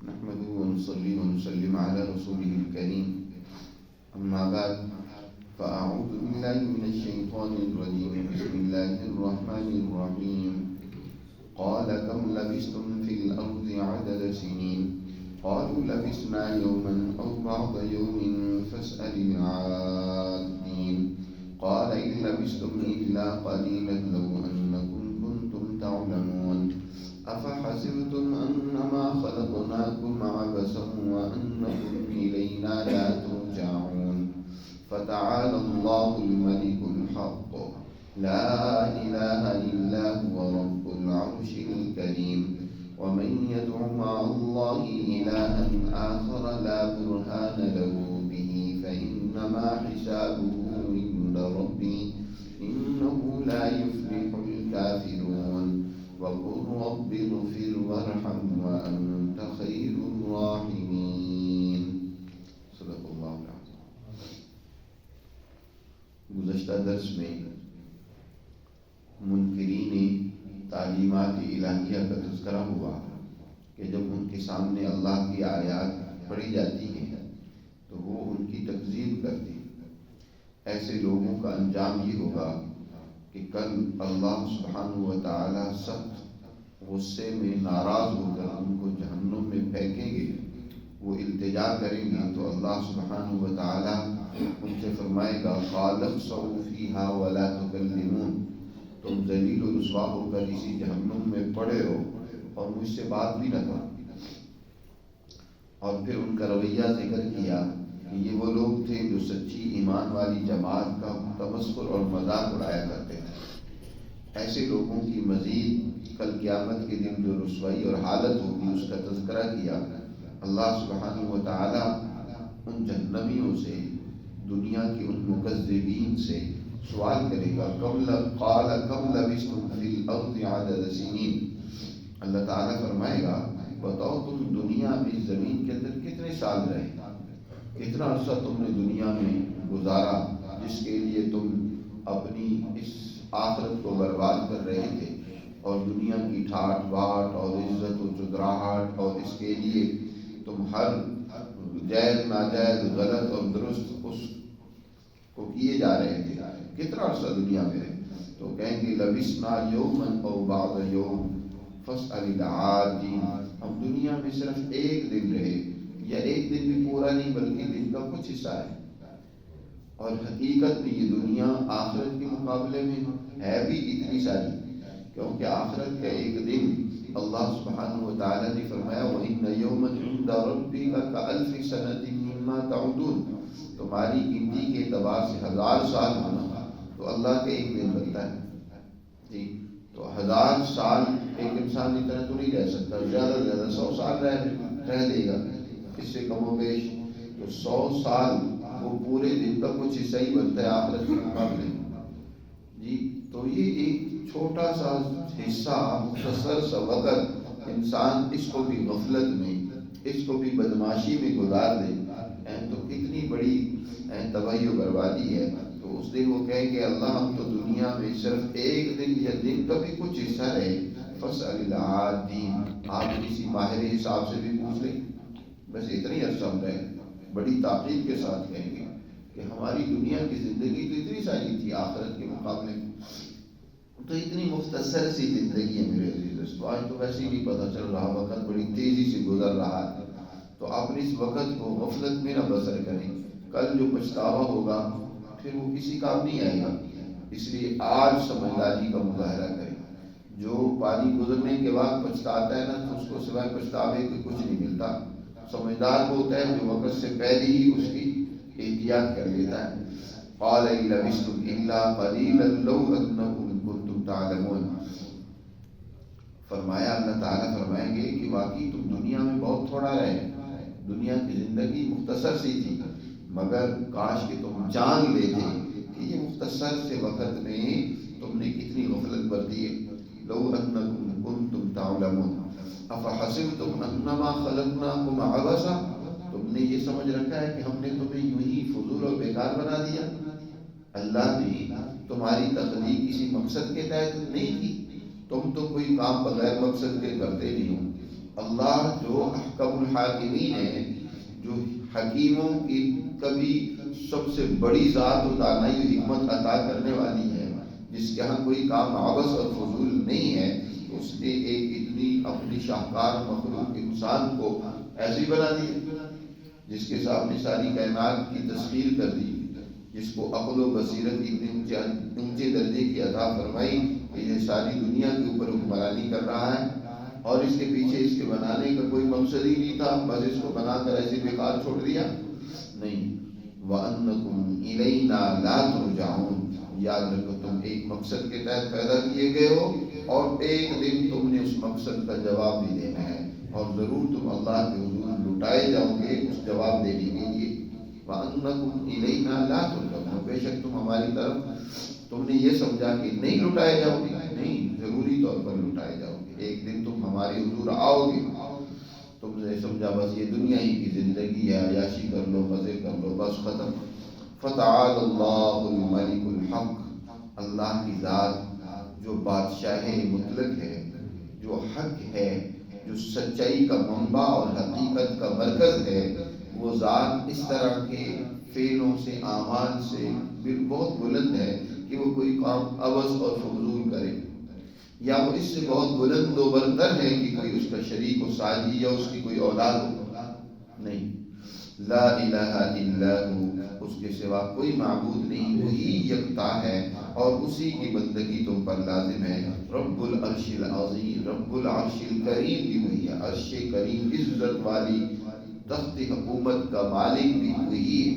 نحمده ونصلي ونسلم على رسوله الكريم أما بعد فأعوذ بالله من الشيطان الرجيم بسم الله الرحمن الرحيم قال كم لبثتم في الأرض عدد سنين قالوا لبثنا يوما أو بعض يوم فاسأل العادين قال إن لبثتم إلا قليلا لو أنكم كنتم تعلمون أفحسبتم أنما خلقناكم عبثا وأنكم إلينا لا ترجعون فتعالى الله الملك الحق لا إله إلا هو رب العرش الكريم ومن يدع مع الله إلها آخر لا برهان له به فإنما حسابه عند ربي إنه لا يفلح الكافرون وقل رب اغفر وارحم وأنت خير الراحمين صدق اللہ العظیم۔ گزشتہ درس میں منکرین تعلیمات الہیہ کا تذکرہ ہوا کہ جب ان کے سامنے اللہ کی آیات پڑھی جاتی ہیں تو وہ ان کی تکذیب کرتے ہیں۔ ایسے لوگوں کا انجام یہ ہوگا کہ کل اللہ سبحانہ و تعالی سخت غصے میں ناراض ہو کر ان کو جہنم میں پھینکیں گے۔ وہ التجا کریں گے تو اللہ سبحانہ و تعالی ان سے فرمائے گا قال اخسؤوا فیہا ولا تکلمون، تم ذلیل و رسوا ہو کر اسی جہنم میں پڑے رہو اور مجھ سے بات بھی نہ کرو۔ اور پھر ان کا رویہ ذکر کیا کہ یہ وہ لوگ تھے جو سچی ایمان والی جماعت کا تمسخر اور مذاق اڑایا کرتے تھے۔ ایسے لوگوں کی مزید کل قیامت کے دن جو رسوائی اور حالت ہوگی اس کا تذکرہ کیا۔ اللہ سبحانہ و تعالی ان جہنمیوں سے، دنیا کے ان مکذبین سے سوال کرے گا قال کم لبثتم فی الارض عدد سنین۔ اللہ تعالیٰ فرمائے گا بتاؤ تم دنیا میں زمین کے اندر کتنے سال رہے، کتنا عرصہ تم نے دنیا میں گزارا جس کے لیے تم اپنی اس آخرت کو برباد کر رہے تھے اور دنیا کی ٹھاٹ باٹ اور عزت و چدراہٹ اور اس کے لیے تم ہر جائز ناجائز غلط اور درست اس کو کیے جا رہے تھے، کتنا عرصہ دنیا میں رہے؟ تو کہیں گے لبثنا یوما او بعض یوم فاسأل العادین، ہم دنیا میں صرف ایک دن رہے، یا ایک دن بھی پورا نہیں بلکہ دن کا کچھ حصہ ہے۔ اور حقیقت میں یہ دنیا آخرت کے مقابلے میں ہے بھی اتنی ساری، کیونکہ آخرت کا ایک دن اللہ سبحانہ و تعالیٰ نے فرمایا وَإِنَّ يَوْمًا عِندَ رَبِّكَ كَأَلْفِ سَنَةٍ مِّمَّا تَعُدُونَ، تمہاری گنتی کے اعتبار سے 1000 سال ہونا تو اللہ کا ایک دن بنتا ہے جی۔ تو 1000 سال ایک انسان اتنا تو نہیں رہ سکتا، زیادہ سے زیادہ 100 سال رہ لے گا، اس سے کم و بیش۔ تو 100 سال وہ پورے دن کا کچھ حصہ ہی بنتا ہے آخرت کے مقابلے جی۔ تو یہ ایک چھوٹا سا حصہ، مختصر سا وقت انسان اس کو بھی غفلت میں، اس کو بھی بدماشی میں گزار دے تو کتنی بڑی تباہی و بربادی ہے۔ تو اس دن وہ کہیں کہ اللہ ہم تو دنیا میں صرف ایک دن یا دن کا بھی کچھ حصہ رہے، فاسأل العادین، آپ کسی ماہر حساب سے بھی پوچھ لیں، بس اتنی عرصہ ہم رہے۔ بڑی تاکید کے ساتھ کہیں گے کہ ہماری دنیا کی زندگی تو اتنی ساری تھی آخرت کے مقابلے میں، تو اتنی مختصر سی زندگی ہے میرے عزیز۔ تو آج تو ویسے ہی نہیں پتہ چل رہا، وقت بڑی تیزی سے گزر رہا ہے، تو اپنے اس وقت کو غفلت میں نہ بسر کریں، کل جو پچھتاوا ہوگا پھر وہ کسی کام نہیں آئے گا۔ اس لیے آج سمجھداری کا مظاہرہ کریں۔ جو پانی گزرنے کے بعد پچھتاتا ہے نا تو اس کو سوائے پچھتاوے کے کچھ نہیں ملتا۔ سمجھدار ہوتا ہے جو وقت سے پہلے ہی اس کی احتیاط کر لیتا ہے۔ قال إن لبثتم إلا قليلا لو أنكم كنتم تعلمون، فرمایا اللہ تعالیٰ فرمائیں گے کہ واقعی تم دنیا میں بہت تھوڑا رہے، دنیا کی زندگی مختصر سی تھی، مگر کاش کہ تم جان لیتے کہ یہ مختصر سے وقت میں تم نے کتنی غفلت برتی ہے۔ لو أنكم كنتم تعلمون أفحسبتم أنما خلقناكم عبثا، تم نے یہ سمجھ رکھا ہے کہ ہم نے تمہیں یوں ہی فضول اور بیکار بنا دیا؟ اللہ نے تمہاری تخلیق کسی مقصد کے تحت نہیں کی، تم تو کوئی کام بغیر مقصد کے کرتے نہیں ہو۔ اللہ جو احکم الحاکمین ہے، جو حکیموں کی کبھی سب سے بڑی ذات و دانائی و حکمت عطا کرنے والی ہے، جس کے ہاں کوئی کام عبث اور فضول نہیں ہے، اس نے ایک اتنی اپنی شاہکار مخلوق انسان کو ایسی بنا دی جس کے سامنے ساری کائنات کی تسخیر کر دی، جس کو عقل و بصیرت اتنے اونچے درجے کی عطا فرمائی کہ یہ ساری دنیا کے اوپر حکمرانی کر رہا ہے، اور اس کے پیچھے اس کے بنانے کا کوئی مقصد ہی نہیں تھا، بس اس کو بنا کر ایسے بیکار چھوڑ دیا نہیں۔ وَأَنَّكُمْ إِلَيْنَا لَا تُرْجَعُونَ، یاد رکھو تم ایک مقصد کے تحت پیدا کیے گئے ہو، اور ایک دن تم نے اس مقصد کا جواب بھی دینا ہے، اور ضرور تم اللہ کے حضور لٹائے جاؤ گے اس جواب دینے کے لیے۔ وَأَنَّكُمْ إِلَيْنَا لَا تُرْجَعُونَ، بے شک تم ہماری طرف، تم نے یہ سمجھا کہ نہیں لٹائے جاؤ گے، نہیں، ضروری طور پر لٹائے جاؤ گے، ایک دن تم ہمارے حضور آؤ گے۔ تم نے سمجھا بس یہ دنیا ہی کی زندگی ہے، عیاشی کر لو، مزے کر لو، بس ختم۔ فَتَعَالَى اللَّهُ الْمَلِكُ الْحَقُّ، اللہ کی ذات جو بادشاہ مطلق ہے، جو حق ہے، جو سچائی کا منبع اور حقیقت کا مرکز ہے، وہ ذات اس طرح کے فعلوں سے، اعمال سے بہت بلند ہے کہ وہ کوئی کام عبث اور فضول کرے، یا وہ اس سے بہت بلند و برتر ہے کہ کوئی اس کا شریک و ساجی یا اس کی کوئی اولاد ہو، نہیں۔ لا الہ الا ہو، اس کے سوا کوئی معبود نہیں، وہی یکتا ہے اور اسی کی بندگی تم پر لازم ہے۔ رب العرش العظیم، رب العرش الکریم بھی وہی ہے، عرش کریم عزت والی تخت حکومت کا مالک بھی وہی ہے۔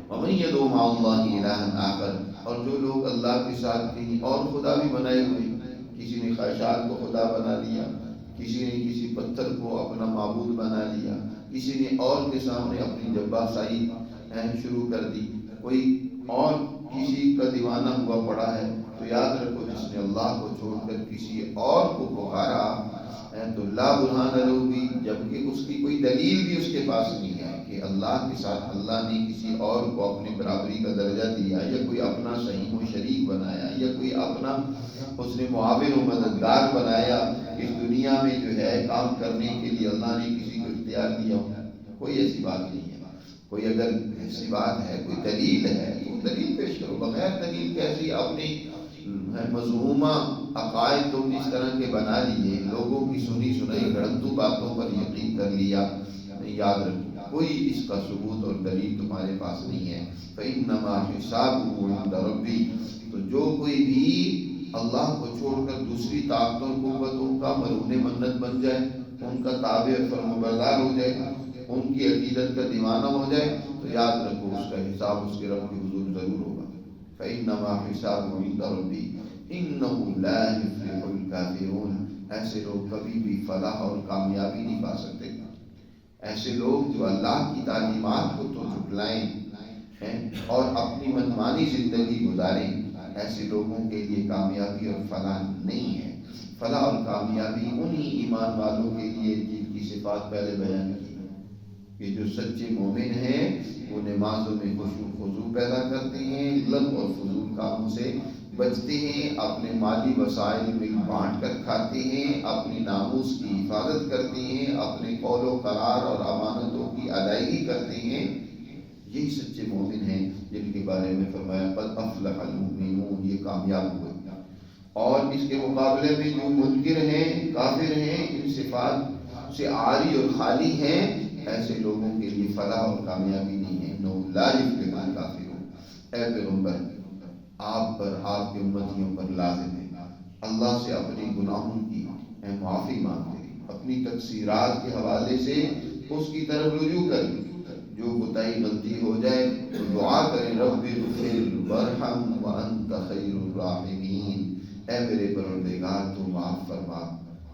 وَمَن يَدْعُ مَعَ اللَّهِ إِلَٰهًا آخَرَ، اور جو لوگ اللہ کے ساتھ کہیں اور خدا بھی بنائے ہوئے، کسی نے خواہشات کو خدا بنا لیا، کسی نے کسی پتھر کو اپنا معبود بنا لیا، کسی نے اور کے سامنے اپنی جبہ سائی شروع کر دی، کوئی اور کسی کا دیوانہ ہوا پڑا ہے، تو یاد رکھو جس نے اللہ کو چھوڑ کر کسی اور کو پکارا تو لا برہان لہ بھی، جبکہ اس کی کوئی دلیل بھی اس کے پاس نہیں ہے کہ اللہ کے ساتھ اللہ نے کسی اور کو اپنی برابری کا درجہ دیا، یا کوئی اپنا صحیح و شریک بنایا، یا کوئی اپنا اس نے معاون و مددگار بنایا اس دنیا میں جو ہے کام کرنے کے لیے اللہ نے کسی کو اختیار دیا، کوئی ایسی بات نہیں ہے۔ کوئی اگر ایسی بات ہے، کوئی دلیل ہے تو دلیل پیش کرو، بغیر دلیل کیسی اپنی مذمومہ عقائد تم اس طرح کے بنا لیے، لوگوں کی سنی سنائی گھڑنتو باتوں پر یقین کر لیا، یاد رکھو کوئی اس کا ثبوت اور دلیل تمہارے پاس نہیں ہے۔ فَإِنَّمَا حِسَابُهُ عِندَ رَبِّهِ، تو جو کوئی بھی اللہ کو چھوڑ کر دوسری طاقتوں قوتوں کا مرہون منت بن جائے، ان کا تابع اور فرمانبردار ہو جائے، ان کی عقیدت کا دیوانہ ہو جائے، تو یاد رکھو اس کا حساب اس کے رب کے حضور ضرور ہوگا۔ فَإِنَّمَا حِسَابُهُ عِندَ رَبِّهِ إِنَّهُ لَا يُفْلِحُ الْكَافِرُونَ، ایسے لوگ کبھی بھی فلاح اور کامیابی نہیں پا سکتے۔ ایسے لوگ جو اللہ کی تعلیمات کو تو جھٹلائیں اور اپنی منمانی زندگی گزاریں، ایسے لوگوں کے لیے کامیابی اور فلاح نہیں ہے۔ فلاح اور کامیابی انہی ایمان والوں کے لیے جن کی صفات پہلے بیان کی کہ جو سچے مومن ہیں وہ نمازوں میں خشوع و خضوع پیدا کرتے ہیں، لغو اور فضول کاموں سے بچتے ہیں، اپنے مالی وسائل میں بانٹ کر کھاتے ہیں، اپنی ناموس کی حفاظت کرتے ہیں، اپنے قول و قرار اور امانتوں کی ادائیگی کرتے ہیں، یہی سچے مومن ہیں جن کے بارے میں فرمایا قد افلح المؤمنون، یہ کامیاب ہوئے۔ اور اس کے مقابلے میں جو منکر ہیں، کافر ہیں، ان صفات سے عاری اور خالی ہیں، ایسے لوگوں کے لیے فلاح اور کامیابی نہیں ہے۔ انہ لا یفلح الکافرون، اے پیغمبر آپ پر، آپ کے امتیوں پر لازم ہے اللہ سے اپنے گناہوں کی معافی مانگتے، اپنی تقصیرات کے حوالے سے اس کی طرف رجوع کریں، جو کوتاہی غلطی ہو جائے تو دعا کریں رب اغفر وارحم وانت خیر الراحمین، اے میرے پروردگار تو معاف فرما،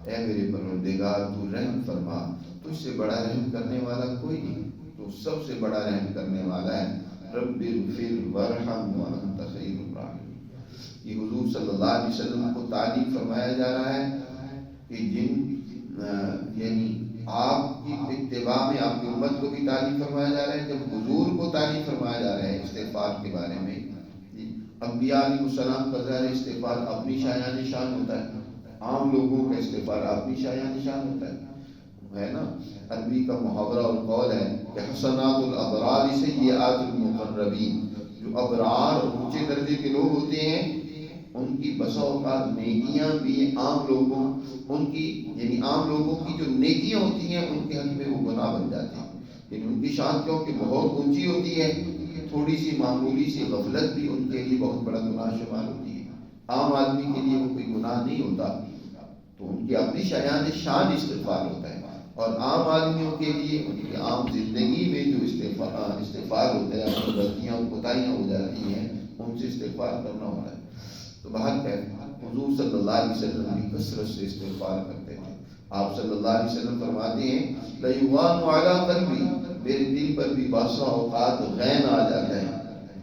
اے میرے پروردگار تو رحم فرما، تجھ سے بڑا رحم کرنے والا کوئی نہیں، تو سب سے بڑا رحم کرنے والا ہے۔ رب اغفر وارحم وانت خیر الراحمین، یہ حضور صلی اللہ علیہ وسلم کو تعلیم فرمایا جا رہا ہے کہ یعنی آپ کی اتباع میں آپ کی امت کو بھی تعلیم فرمایا جا رہا ہے، جب حضور کو تعلیم فرمایا جا رہا ہے استغفار کے بارے میں۔ انبیاء علیہ السلام کا ظاہر استغفار اپنی شایان شان ہوتا ہے، عام لوگوں کا استغفار اپنی شایع نشان ہوتا ہے نا. عربی کا محاورہ اور قول ہے کہ حسنات الابرار سیئات المقربین. جو ابرار اور اونچے درجے کے لوگ ہوتے ہیں ان کی بسا اوقات نیکیاں بھی عام لوگوں ان کی یعنی عام لوگوں کی جو نیکیاں ہوتی ہیں ان کے حق میں وہ گناہ بن جاتے ہیں. یعنی ان کی شان کیونکہ بہت اونچی ہوتی ہے، تھوڑی سی معمولی سی غفلت بھی ان کے لیے بہت بڑا گناہ شمار ہوتی ہے. عام آدمی کے لیے وہ کوئی گناہ نہیں ہوتا، تو ان کی اپنی شایان شان استغفار ہوتا ہے. اور عام آدمیوں کے لیے ان کی عام زندگی میں جو استغفار ہوتا ہے، اپنی غلطیاں کوتاہیاں ہو جاتی ہیں ان سے استغفار کرنا ہوتا ہے. تو بہت ہے حضور صلی اللہ علیہ وسلم بھی کثرت سے استغفار کرتے تھے. آپ صلی اللہ علیہ وسلم فرماتے ہیں لَيُغَانُ عَلَىٰ قَلْبِي، میرے دل پر بھی بعض اوقات غین آ جاتا ہے،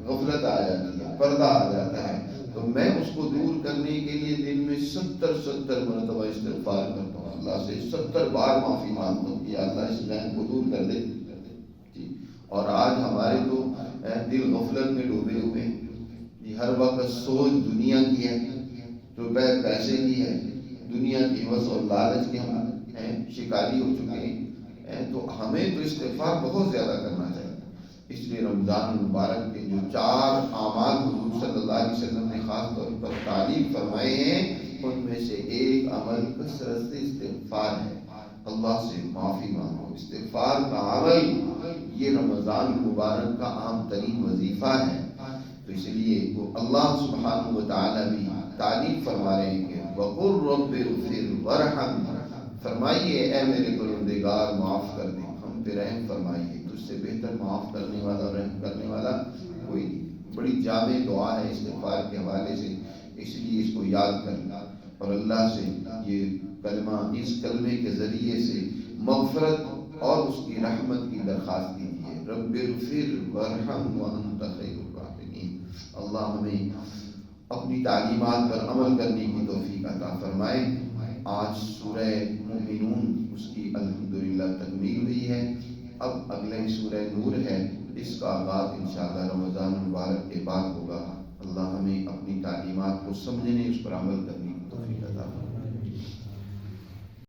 غفلت آ جاتی ہے، پردہ آ جاتا ہے، تو میں اس کو دور کرنے کے لیے دن میں 70 مرتبہ استغفار کرتا ہوں. اللہ سے 70 بار معافی مانگتا ہوں کہ اللہ اس غین کو دور کر دے. جی. اور آج ہمارے تو دل غفلت میں ڈوبے ہوئے ہیں. ہر وقت سوچ دنیا کی ہے، روپے پیسے کی ہے، دنیا کی وس اور لالچ کے ہم شکاری ہو چکے ہیں. تو ہمیں تو استغفار بہت زیادہ کرنا چاہیے. اس لیے رمضان المبارک کے جو 4 اعمال حضور صلی اللہ علیہ وسلم نے خاص طور پر تعریف فرمائے ہیں ان میں سے ایک عمل کثرت سے استغفار ہے. اللہ سے معافی مانگو. استغفار کا عمل یہ رمضان المبارک کا عام ترین وظیفہ ہے. تو اس لیے وہ اللہ سبحانہ وتعالی بھی تعریف فرما رہے ہیں کہ وَقُلْ رَبِّ اغْفِرْ وَارْحَمْ، فرمائیے اے میرے پروردگار معاف کر دیں، ہم پہ رحم فرمائیے، تجھ سے بہتر معاف کرنے والا اور رحم کرنے والا کوئی نہیں. بڑی جامع دعا ہے استغفار کے حوالے سے، اس لیے اس کو یاد کرنا اور اللہ سے یہ کلمہ، اس کلمے کے ذریعے سے مغفرت اور اس کی رحمت کی درخواست کیجیے. رب اغفر وارحم وانت خیر الراحمین. اللہ ہمیں اپنی تعلیمات پر عمل کرنے کی توفیق عطا فرمائے. آج سورہ مومنون اس کی الحمدللہ تکمیل ہوئی ہے. اب اگلے سورہ نور ہے، اس کا آغاز انشاءاللہ رمضان المبارک کے بعد ہوگا. اللہ ہمیں اپنی تعلیمات کو سمجھنے، اس پر عمل کرنے کی توفیق عطا فرمائے.